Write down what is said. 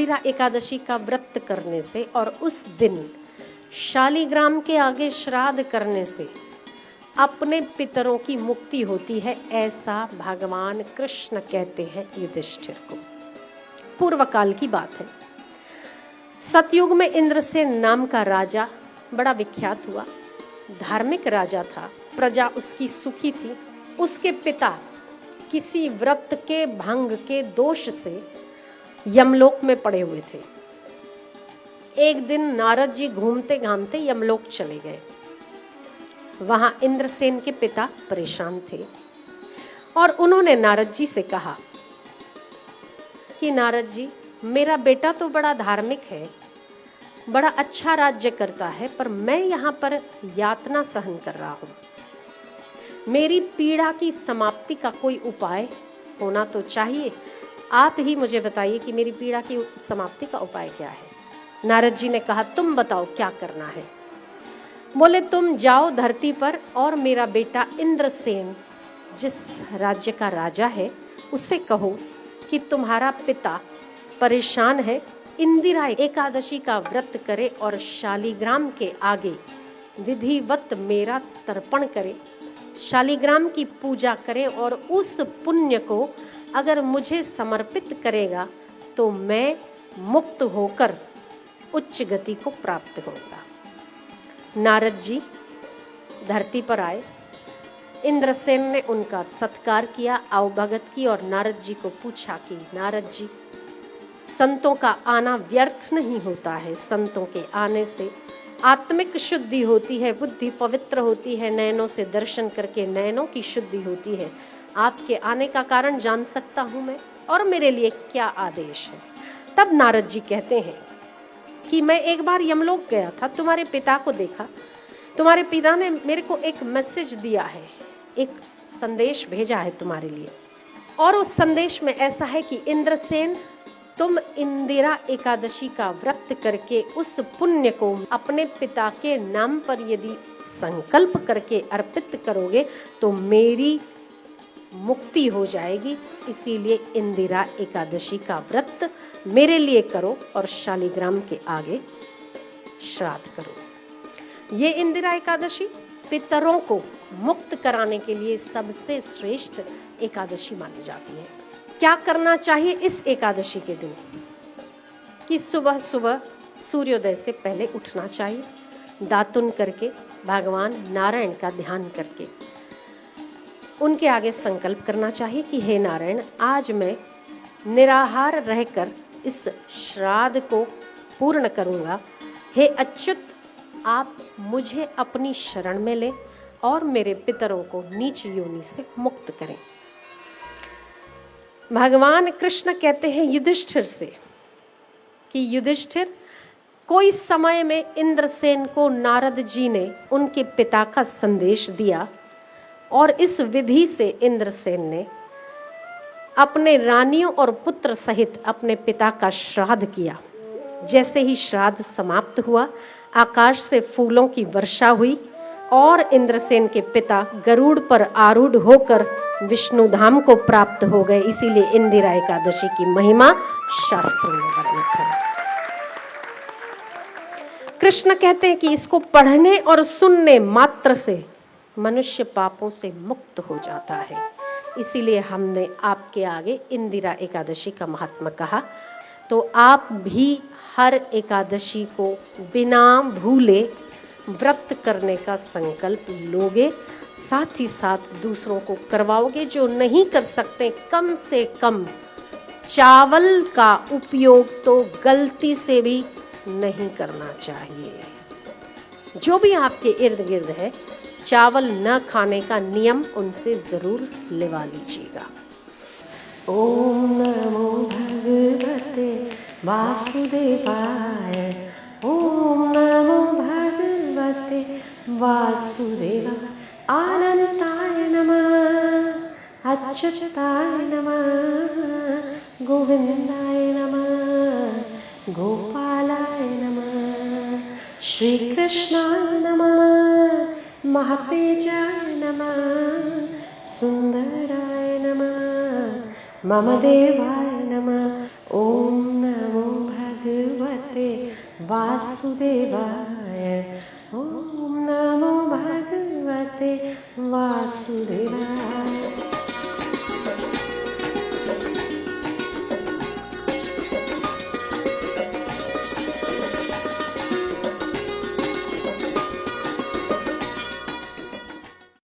इंदिरा एकादशी का व्रत करने से और उस दिन शालिग्राम के आगे श्राद्ध करने से अपने पितरों की मुक्ति होती है, ऐसा भगवान कृष्ण कहते हैं युधिष्ठिर को। पूर्व काल की बात है। सतयुग में इंद्रसेन नाम का राजा बड़ा विख्यात हुआ। धार्मिक राजा था, प्रजा उसकी सुखी थी। उसके पिता किसी व्रत के भंग के दोष से यमलोक में पड़े हुए थे। एक दिन नारद जी घूमते घामते यमलोक चले गए। वहां इंद्रसेन के पिता परेशान थे और उन्होंने नारद जी से कहा कि नारद जी, मेरा बेटा तो बड़ा धार्मिक है, बड़ा अच्छा राज्य करता है, पर मैं यहाँ पर यातना सहन कर रहा हूँ। मेरी पीड़ा की समाप्ति का कोई उपाय होना तो चाहिए। आप ही मुझे बताइए कि मेरी पीड़ा की समाप्ति का उपाय क्या है। नारद जी ने कहा, तुम बताओ क्या करना है। बोले, तुम जाओ धरती पर और मेरा बेटा इंद्रसेन जिस राज्य का राजा है उससे कहो कि तुम्हारा पिता परेशान है, इंदिरा एकादशी का व्रत करे और शालिग्राम के आगे विधिवत मेरा तर्पण करे, शालिग्राम की पूजा करे और उस पुण्य को अगर मुझे समर्पित करेगा तो मैं मुक्त होकर उच्च गति को प्राप्त होगा। नारद जी धरती पर आए। इंद्रसेन ने उनका सत्कार किया, आवभगत की और नारद जी को पूछा कि नारद जी, संतों का आना व्यर्थ नहीं होता है। संतों के आने से आत्मिक शुद्धि होती है, बुद्धि पवित्र होती है, नयनों से दर्शन करके नयनों की शुद्धि होती है। आपके आने का कारण जान सकता हूँ मैं, और मेरे लिए क्या आदेश है। तब नारद जी कहते हैं कि मैं एक बार यमलोक गया था, तुम्हारे पिता को देखा। तुम्हारे पिता ने मेरे को एक मैसेज दिया है, एक संदेश भेजा है तुम्हारे लिए, और उस संदेश में ऐसा है कि इंद्रसेन, तुम इंदिरा एकादशी का व्रत करके उस पुण्य को अपने पिता के नाम पर यदि संकल्प करके अर्पित करोगे तो मेरी मुक्ति हो जाएगी। इसीलिए इंदिरा एकादशी का व्रत मेरे लिए करो और शालिग्राम के आगे श्राद्ध करो। ये इंदिरा एकादशी पितरों को मुक्त कराने के लिए सबसे श्रेष्ठ एकादशी मानी जाती है। क्या करना चाहिए इस एकादशी के दिन? कि सुबह सुबह सूर्योदय से पहले उठना चाहिए, दातुन करके भगवान नारायण का ध्यान करके उनके आगे संकल्प करना चाहिए कि हे नारायण, आज मैं निराहार रहकर इस श्राद्ध को पूर्ण करूंगा। हे अच्युत, आप मुझे अपनी शरण में लें और मेरे पितरों को नीच योनि से मुक्त करें। भगवान कृष्ण कहते हैं युधिष्ठिर से कि युधिष्ठिर, कोई समय में इंद्रसेन को नारद जी ने उनके पिता का संदेश दिया और इस विधि से इंद्रसेन ने अपने रानियों और पुत्र सहित अपने पिता का श्राद्ध किया। जैसे ही श्राद्ध समाप्त हुआ, आकाश से फूलों की वर्षा हुई और इंद्रसेन के पिता गरुड़ पर आरूढ़ होकर विष्णु धाम को प्राप्त हो गए। इसीलिए इंदिरा एकादशी की महिमा शास्त्रों में वर्णित है। कृष्ण कहते हैं कि इसको पढ़ने और सुनने मात्र से मनुष्य पापों से मुक्त हो जाता है। इसीलिए हमने आपके आगे इंदिरा एकादशी का महात्मा कहा। तो आप भी हर एकादशी को बिना भूले व्रत करने का संकल्प लोगे, साथ ही साथ दूसरों को करवाओगे। जो नहीं कर सकते, कम से कम चावल का उपयोग तो गलती से भी नहीं करना चाहिए। जो भी आपके इर्द गिर्द है, चावल न खाने का नियम उनसे जरूर लेवा लीजिएगा। ओम नमो भगवते वासुदेवाय, ओम नमो भगवते वासुदेवाय, अनंताय नमः, अच्युताय नमः, गोविंदाय नमः, गोपालाय नमः, श्री कृष्णाय नमः, महातेजाय नमः, सुंदराय नमः, मम देवाय नमः। ओम नमो वासुदेवाय। ओम नमो भगवते वासुदेवाय।